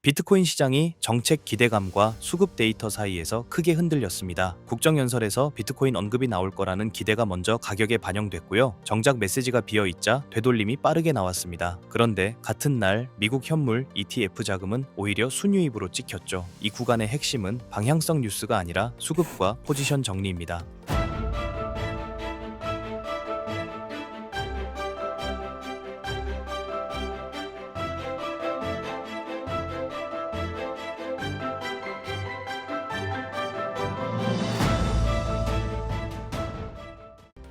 비트코인 시장이 정책 기대감과 수급 데이터 사이에서 크게 흔들렸습니다. 국정연설에서 비트코인 언급이 나올 거라는 기대가 먼저 가격에 반영됐고요. 정작 메시지가 비어있자 되돌림이 빠르게 나왔습니다. 그런데 같은 날 미국 현물 ETF 자금은 오히려 순유입으로 찍혔죠. 이 구간의 핵심은 방향성 뉴스가 아니라 수급과 포지션 정리입니다.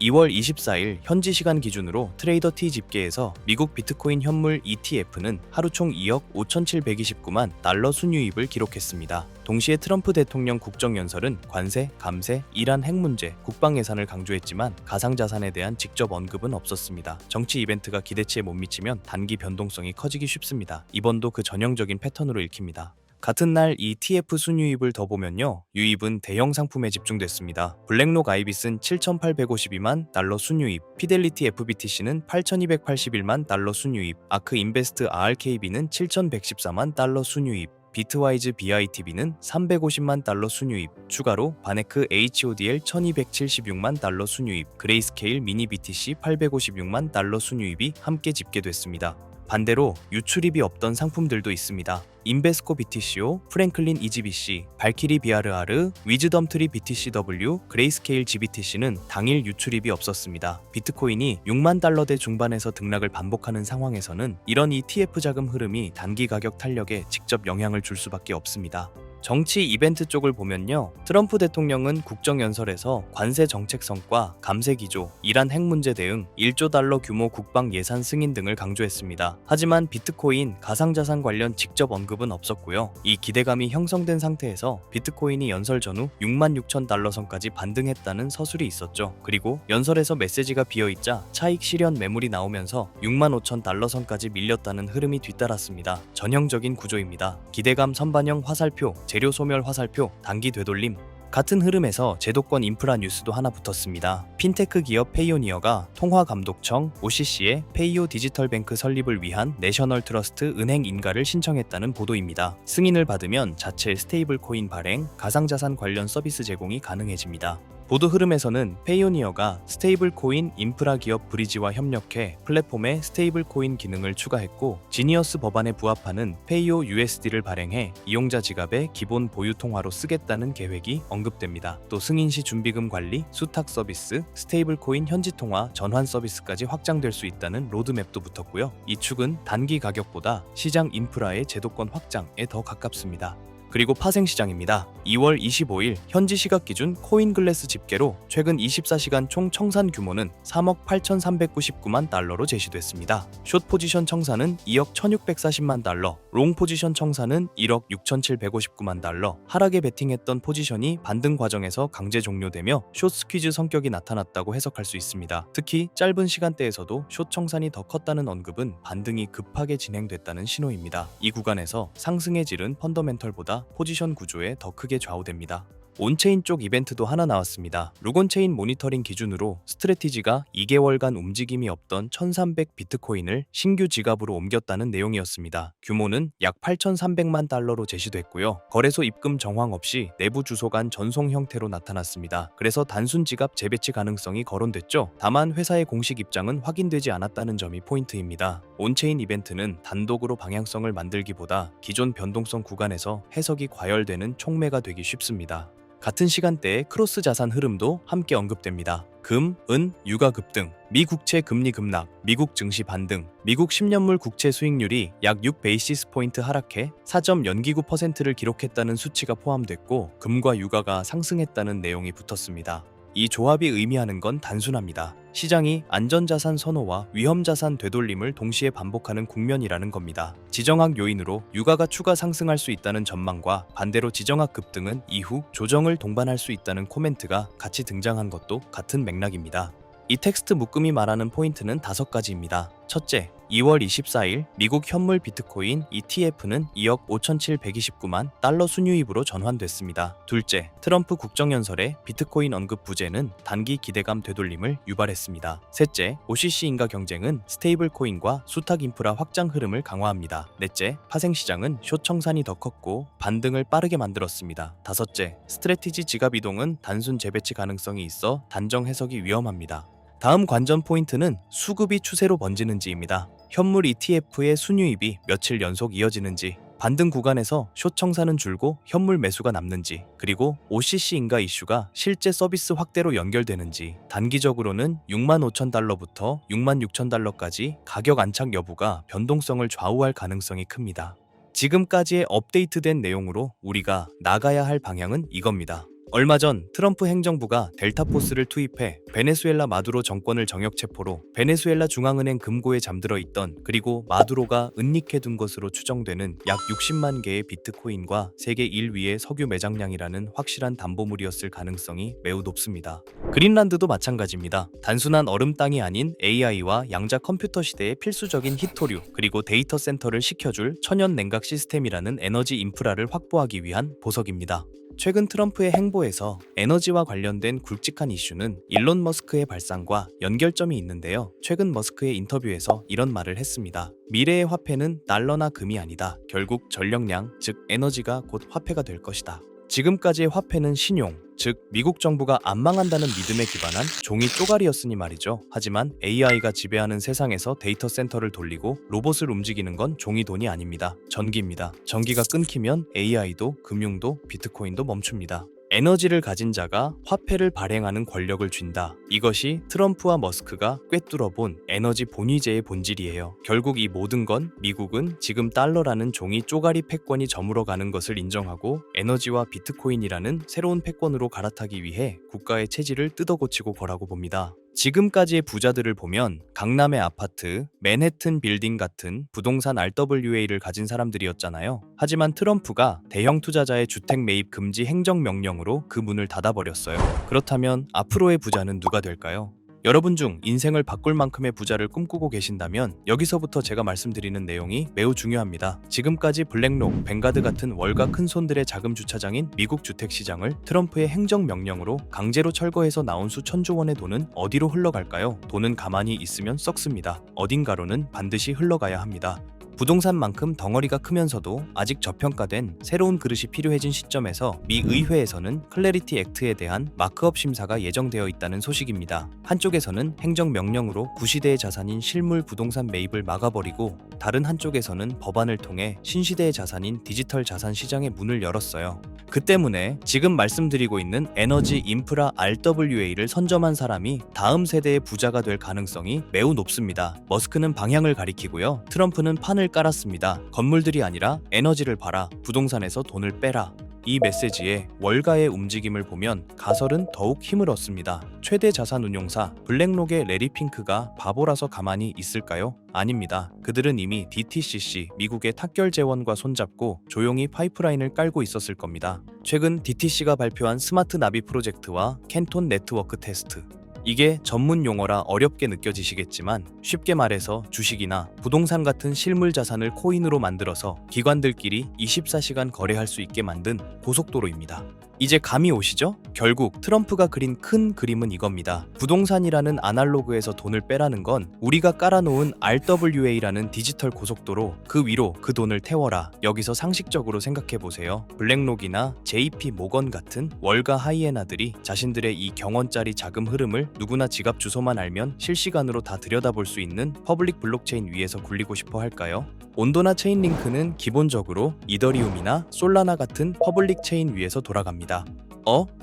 2월 24일 현지 시간 기준으로 트레이더 T 집계에서 미국 비트코인 현물 ETF는 하루 총 2억 5,729만 달러 순유입을 기록했습니다. 동시에 트럼프 대통령 국정연설은 관세, 감세, 이란 핵 문제, 국방 예산을 강조했지만 가상자산에 대한 직접 언급은 없었습니다. 정치 이벤트가 기대치에 못 미치면 단기 변동성이 커지기 쉽습니다. 이번도 그 전형적인 패턴으로 읽힙니다. 같은 날 ETF 순유입을 더 보면요. 유입은 대형 상품에 집중됐습니다. 블랙록 아이비스는 7,852만 달러 순유입, 피델리티 FBTC는 8,281만 달러 순유입, 아크 인베스트 RKB는 7,114만 달러 순유입, 비트와이즈 BITB는 350만 달러 순유입, 추가로 바네크 HODL 1276만 달러 순유입, 그레이스케일 미니 BTC 856만 달러 순유입이 함께 집계됐습니다. 반대로 유출입이 없던 상품들도 있습니다. 인베스코 BTCO, 프랭클린 EGBC, 발키리 BRR, 위즈덤트리 BTCW, 그레이스케일 GBTC는 당일 유출입이 없었습니다. 비트코인이 6만 달러대 중반에서 등락을 반복하는 상황에서는 이런 ETF 자금 흐름이 단기 가격 탄력에 직접 영향을 줄 수밖에 없습니다. 정치 이벤트 쪽을 보면요. 트럼프 대통령은 국정연설에서 관세 정책성과 감세 기조, 이란 핵 문제 대응, 1조 달러 규모 국방 예산 승인 등을 강조했습니다. 하지만 비트코인, 가상자산 관련 직접 언급은 없었고요. 이 기대감이 형성된 상태에서 비트코인이 연설 전후 6만 6천 달러 선까지 반등했다는 서술이 있었죠. 그리고 연설에서 메시지가 비어있자 차익 실현 매물이 나오면서 6만 5천 달러 선까지 밀렸다는 흐름이 뒤따랐습니다. 전형적인 구조입니다. 기대감 선반영 화살표, 재료 소멸 화살표, 단기 되돌림. 같은 흐름에서 제도권 인프라 뉴스도 하나 붙었습니다. 핀테크 기업 페이오니어가 통화감독청 OCC에 페이오 디지털뱅크 설립을 위한 내셔널 트러스트 은행 인가를 신청했다는 보도입니다. 승인을 받으면 자체 스테이블 코인 발행, 가상자산 관련 서비스 제공이 가능해집니다. 보도 흐름에서는 페이오니어가 스테이블 코인 인프라 기업 브리지와 협력해 플랫폼에 스테이블 코인 기능을 추가했고, 지니어스 법안에 부합하는 페이오 USD를 발행해 이용자 지갑에 기본 보유 통화로 쓰겠다는 계획이 언급됩니다. 또 승인 시 준비금 관리, 수탁 서비스, 스테이블 코인 현지 통화 전환 서비스까지 확장될 수 있다는 로드맵도 붙었고요. 이 축은 단기 가격보다 시장 인프라의 제도권 확장에 더 가깝습니다. 그리고 파생시장입니다. 2월 25일 현지 시각 기준 코인글래스 집계로 최근 24시간 총 청산 규모는 3억 8,399만 달러로 제시됐습니다. 숏 포지션 청산은 2억 1,640만 달러, 롱 포지션 청산은 1억 6,759만 달러, 하락에 베팅했던 포지션이 반등 과정에서 강제 종료되며 숏 스퀴즈 성격이 나타났다고 해석할 수 있습니다. 특히 짧은 시간대에서도 숏 청산이 더 컸다는 언급은 반등이 급하게 진행됐다는 신호입니다. 이 구간에서 상승의 질은 펀더멘털보다 포지션 구조에 더 크게 좌우됩니다. 온체인 쪽 이벤트도 하나 나왔습니다. 룩온체인 모니터링 기준으로 스트레티지가 2개월간 움직임이 없던 1300 비트코인을 신규 지갑으로 옮겼다는 내용이었습니다. 규모는 약 8,300만 달러로 제시됐고요. 거래소 입금 정황 없이 내부 주소 간 전송 형태로 나타났습니다. 그래서 단순 지갑 재배치 가능성이 거론됐죠. 다만 회사의 공식 입장은 확인되지 않았다는 점이 포인트입니다. 온체인 이벤트는 단독으로 방향성을 만들기보다 기존 변동성 구간에서 해석이 과열되는 촉매가 되기 쉽습니다. 같은 시간대에 크로스 자산 흐름도 함께 언급됩니다. 금, 은, 유가 급등, 미 국채 금리 급락, 미국 증시 반등, 미국 10년물 국채 수익률이 약 6베이시스 포인트 하락해 4.09%를 기록했다는 수치가 포함됐고, 금과 유가가 상승했다는 내용이 붙었습니다. 이 조합이 의미하는 건 단순합니다. 시장이 안전자산 선호와 위험자산 되돌림을 동시에 반복하는 국면이라는 겁니다. 지정학 요인으로 유가가 추가 상승할 수 있다는 전망과 반대로 지정학 급등은 이후 조정을 동반할 수 있다는 코멘트가 같이 등장한 것도 같은 맥락입니다. 이 텍스트 묶음이 말하는 포인트는 5가지입니다. 첫째, 2월 24일 미국 현물 비트코인 ETF는 2억 5,729만 달러 순유입으로 전환됐습니다. 둘째, 트럼프 국정연설의 비트코인 언급 부재는 단기 기대감 되돌림을 유발했습니다. 셋째, OCC 인가 경쟁은 스테이블 코인과 수탁 인프라 확장 흐름을 강화합니다. 넷째, 파생 시장은 숏 청산이 더 컸고 반등을 빠르게 만들었습니다. 다섯째, 스트래티지 지갑 이동은 단순 재배치 가능성이 있어 단정 해석이 위험합니다. 다음 관전 포인트는 수급이 추세로 번지는지입니다. 현물 ETF의 순유입이 며칠 연속 이어지는지, 반등 구간에서 숏 청산은 줄고 현물 매수가 남는지, 그리고 OCC 인가 이슈가 실제 서비스 확대로 연결되는지, 단기적으로는 65,000달러부터 66,000달러까지 가격 안착 여부가 변동성을 좌우할 가능성이 큽니다. 지금까지의 업데이트된 내용으로 우리가 나가야 할 방향은 이겁니다. 얼마 전 트럼프 행정부가 델타포스를 투입해 베네수엘라 마두로 정권을 정역 체포로 베네수엘라 중앙은행 금고에 잠들어 있던, 그리고 마두로가 은닉해둔 것으로 추정되는 약 60만 개의 비트코인과 세계 1위의 석유 매장량이라는 확실한 담보물이었을 가능성이 매우 높습니다. 그린란드도 마찬가지입니다. 단순한 얼음 땅이 아닌 AI와 양자 컴퓨터 시대의 필수적인 히토류, 그리고 데이터 센터를 식혀줄 천연 냉각 시스템이라는 에너지 인프라를 확보하기 위한 보석입니다. 최근 트럼프의 행보에서 에너지와 관련된 굵직한 이슈는 일론 머스크의 발상과 연결점이 있는데요. 최근 머스크의 인터뷰에서 이런 말을 했습니다. 미래의 화폐는 달러나 금이 아니다. 결국 전력량, 즉 에너지가 곧 화폐가 될 것이다. 지금까지의 화폐는 신용, 즉 미국 정부가 안 망한다는 믿음에 기반한 종이 쪼가리였으니 말이죠. 하지만 AI가 지배하는 세상에서 데이터 센터를 돌리고 로봇을 움직이는 건 종이 돈이 아닙니다. 전기입니다. 전기가 끊기면 AI도, 금융도, 비트코인도 멈춥니다. 에너지를 가진 자가 화폐를 발행하는 권력을 쥔다. 이것이 트럼프와 머스크가 꿰뚫어본 에너지 본위제의 본질이에요. 결국 이 모든 건 미국은 지금 달러라는 종이 쪼가리 패권이 저물어가는 것을 인정하고 에너지와 비트코인이라는 새로운 패권으로 갈아타기 위해 국가의 체질을 뜯어고치고 거라고 봅니다. 지금까지의 부자들을 보면 강남의 아파트, 맨해튼 빌딩 같은 부동산 RWA를 가진 사람들이었잖아요. 하지만 트럼프가 대형 투자자의 주택 매입 금지 행정명령으로 그 문을 닫아버렸어요. 그렇다면 앞으로의 부자는 누가 될까요? 여러분 중 인생을 바꿀 만큼의 부자를 꿈꾸고 계신다면 여기서부터 제가 말씀드리는 내용이 매우 중요합니다. 지금까지 블랙록, 뱅가드 같은 월가 큰손들의 자금 주차장인 미국 주택시장을 트럼프의 행정명령으로 강제로 철거해서 나온 수천조 원의 돈은 어디로 흘러갈까요? 돈은 가만히 있으면 썩습니다. 어딘가로는 반드시 흘러가야 합니다. 부동산만큼 덩어리가 크면서도 아직 저평가된 새로운 그릇이 필요해진 시점에서 미 의회에서는 클래리티 액트에 대한 마크업 심사가 예정되어 있다는 소식입니다. 한쪽에서는 행정명령으로 구시대의 자산인 실물 부동산 매입을 막아버리고, 다른 한쪽에서는 법안을 통해 신시대의 자산인 디지털 자산 시장의 문을 열었어요. 그 때문에 지금 말씀드리고 있는 에너지 인프라 RWA를 선점한 사람이 다음 세대의 부자가 될 가능성이 매우 높습니다. 머스크는 방향을 가리키고요. 트럼프는 판을 깔았습니다. 건물들이 아니라 에너지를 팔아, 부동산에서 돈을 빼라. 이 메시지에 월가의 움직임을 보면 가설은 더욱 힘을 얻습니다. 최대 자산 운용사 블랙록의 레리 핑크가 바보라서 가만히 있을까요? 아닙니다. 그들은 이미 DTCC, 미국의 탁결 재원과 손잡고 조용히 파이프라인을 깔고 있었을 겁니다. 최근 DTC가 발표한 스마트 나비 프로젝트와 캔톤 네트워크 테스트, 이게 전문 용어라 어렵게 느껴지시겠지만 쉽게 말해서 주식이나 부동산 같은 실물 자산을 코인으로 만들어서 기관들끼리 24시간 거래할 수 있게 만든 고속도로입니다. 이제 감이 오시죠? 결국 트럼프가 그린 큰 그림은 이겁니다. 부동산이라는 아날로그에서 돈을 빼라는 건 우리가 깔아놓은 RWA라는 디지털 고속도로, 그 위로 그 돈을 태워라. 여기서 상식적으로 생각해보세요. 블랙록이나 JP 모건 같은 월가 하이에나들이 자신들의 이 경원짜리 자금 흐름을 누구나 지갑 주소만 알면 실시간으로 다 들여다볼 수 있는 퍼블릭 블록체인 위에서 굴리고 싶어 할까요? 온도나 체인링크는 기본적으로 이더리움이나 솔라나 같은 퍼블릭 체인 위에서 돌아갑니다.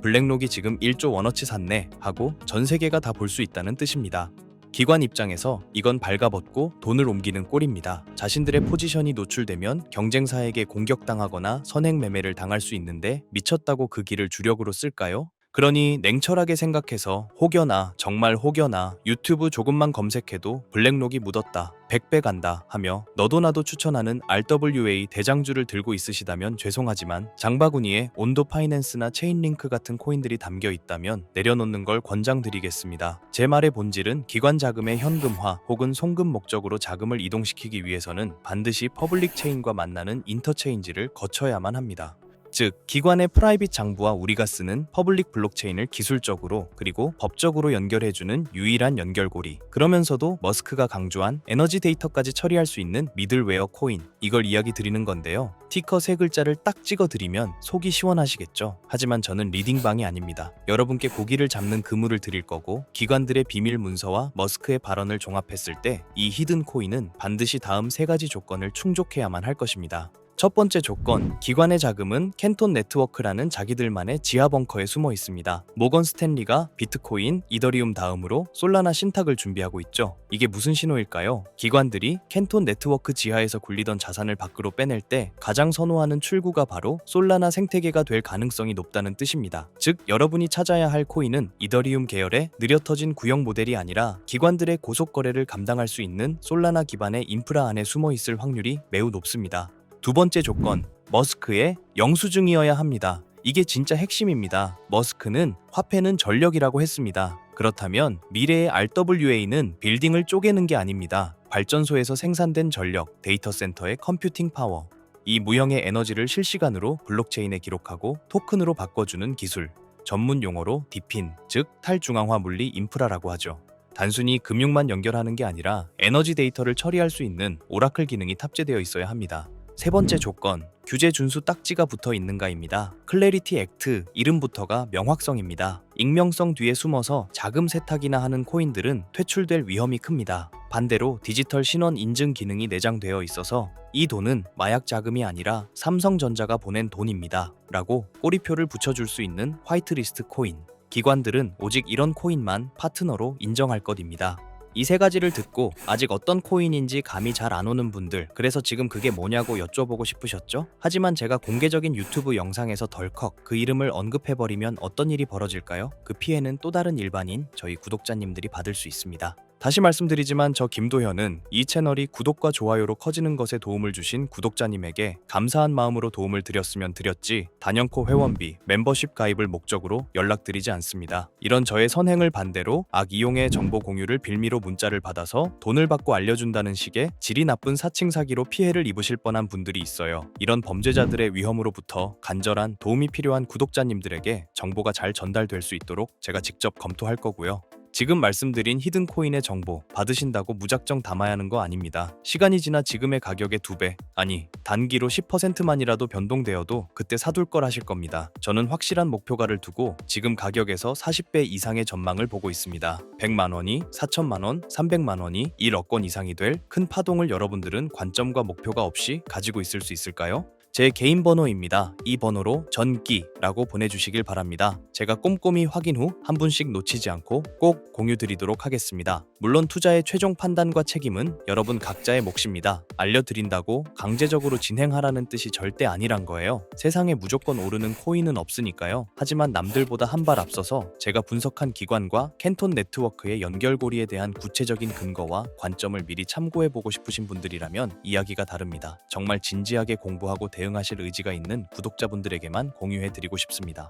블랙록이 지금 1조 원어치 샀네 하고 전 세계가 다 볼 수 있다는 뜻입니다. 기관 입장에서 이건 발가벗고 돈을 옮기는 꼴입니다. 자신들의 포지션이 노출되면 경쟁사에게 공격당하거나 선행 매매를 당할 수 있는데 미쳤다고 그 길을 주력으로 쓸까요? 그러니 냉철하게 생각해서 혹여나 정말 혹여나 유튜브 조금만 검색해도 블랙록이 묻었다, 100배 간다 하며 너도 나도 추천하는 RWA 대장주를 들고 있으시다면 죄송하지만 장바구니에 온도 파이낸스나 체인링크 같은 코인들이 담겨 있다면 내려놓는 걸 권장드리겠습니다. 제 말의 본질은 기관 자금의 현금화 혹은 송금 목적으로 자금을 이동시키기 위해서는 반드시 퍼블릭 체인과 만나는 인터체인지를 거쳐야만 합니다. 즉, 기관의 프라이빗 장부와 우리가 쓰는 퍼블릭 블록체인을 기술적으로 그리고 법적으로 연결해주는 유일한 연결고리. 그러면서도 머스크가 강조한 에너지 데이터까지 처리할 수 있는 미들웨어 코인. 이걸 이야기 드리는 건데요. 티커 세 글자를 딱 찍어 드리면 속이 시원하시겠죠? 하지만 저는 리딩방이 아닙니다. 여러분께 고기를 잡는 그물을 드릴 거고 기관들의 비밀 문서와 머스크의 발언을 종합했을 때 이 히든 코인은 반드시 다음 세 가지 조건을 충족해야만 할 것입니다. 첫 번째 조건, 기관의 자금은 캔톤 네트워크라는 자기들만의 지하 벙커에 숨어 있습니다. 모건 스탠리가 비트코인, 이더리움 다음으로 솔라나 신탁을 준비하고 있죠. 이게 무슨 신호일까요? 기관들이 캔톤 네트워크 지하에서 굴리던 자산을 밖으로 빼낼 때 가장 선호하는 출구가 바로 솔라나 생태계가 될 가능성이 높다는 뜻입니다. 즉, 여러분이 찾아야 할 코인은 이더리움 계열의 느려 터진 구형 모델이 아니라 기관들의 고속 거래를 감당할 수 있는 솔라나 기반의 인프라 안에 숨어 있을 확률이 매우 높습니다. 두 번째 조건, 머스크의 영수증이어야 합니다. 이게 진짜 핵심입니다. 머스크는 화폐는 전력이라고 했습니다. 그렇다면 미래의 RWA는 빌딩을 쪼개는 게 아닙니다. 발전소에서 생산된 전력, 데이터 센터의 컴퓨팅 파워, 이 무형의 에너지를 실시간으로 블록체인에 기록하고 토큰으로 바꿔주는 기술, 전문 용어로 디핀, 즉 탈중앙화 물리 인프라라고 하죠. 단순히 금융만 연결하는 게 아니라 에너지 데이터를 처리할 수 있는 오라클 기능이 탑재되어 있어야 합니다. 세 번째 조건, 규제 준수 딱지가 붙어 있는가입니다. 클래리티 액트, 이름부터가 명확성입니다. 익명성 뒤에 숨어서 자금 세탁이나 하는 코인들은 퇴출될 위험이 큽니다. 반대로 디지털 신원 인증 기능이 내장되어 있어서 이 돈은 마약 자금이 아니라 삼성전자가 보낸 돈입니다. 라고 꼬리표를 붙여줄 수 있는 화이트리스트 코인. 기관들은 오직 이런 코인만 파트너로 인정할 것입니다. 이 세 가지를 듣고 아직 어떤 코인인지 감이 잘 안 오는 분들, 그래서 지금 그게 뭐냐고 여쭤보고 싶으셨죠? 하지만 제가 공개적인 유튜브 영상에서 덜컥 그 이름을 언급해버리면 어떤 일이 벌어질까요? 그 피해는 또 다른 일반인, 저희 구독자님들이 받을 수 있습니다. 다시 말씀드리지만 저 김도현은 이 채널이 구독과 좋아요로 커지는 것에 도움을 주신 구독자님에게 감사한 마음으로 도움을 드렸으면 드렸지 단연코 회원비, 멤버십 가입을 목적으로 연락드리지 않습니다. 이런 저의 선행을 반대로 악이용의 정보 공유를 빌미로 문자를 받아서 돈을 받고 알려준다는 식의 질이 나쁜 사칭 사기로 피해를 입으실 뻔한 분들이 있어요. 이런 범죄자들의 위험으로부터 간절한 도움이 필요한 구독자님들에게 정보가 잘 전달될 수 있도록 제가 직접 검토할 거고요. 지금 말씀드린 히든 코인의 정보 받으신다고 무작정 담아야 하는 거 아닙니다. 시간이 지나 지금의 가격의 2배, 아니 단기로 10%만이라도 변동되어도 그때 사둘 걸 하실 겁니다. 저는 확실한 목표가를 두고 지금 가격에서 40배 이상의 전망을 보고 있습니다. 100만 원이 4천만 원, 300만 원이 1억 원 이상이 될 큰 파동을 여러분들은 관점과 목표가 없이 가지고 있을 수 있을까요? 제 개인 번호입니다. 이 번호로 전기라고 보내주시길 바랍니다. 제가 꼼꼼히 확인 후 한 분씩 놓치지 않고 꼭 공유드리도록 하겠습니다. 물론 투자의 최종 판단과 책임은 여러분 각자의 몫입니다. 알려드린다고 강제적으로 진행하라는 뜻이 절대 아니란 거예요. 세상에 무조건 오르는 코인은 없으니까요. 하지만 남들보다 한 발 앞서서 제가 분석한 기관과 캔톤 네트워크의 연결고리에 대한 구체적인 근거와 관점을 미리 참고해보고 싶으신 분들이라면 이야기가 다릅니다. 정말 진지하게 공부하고 대응하실 의지가 있는 구독자분들에게만 공유해드리고 싶습니다.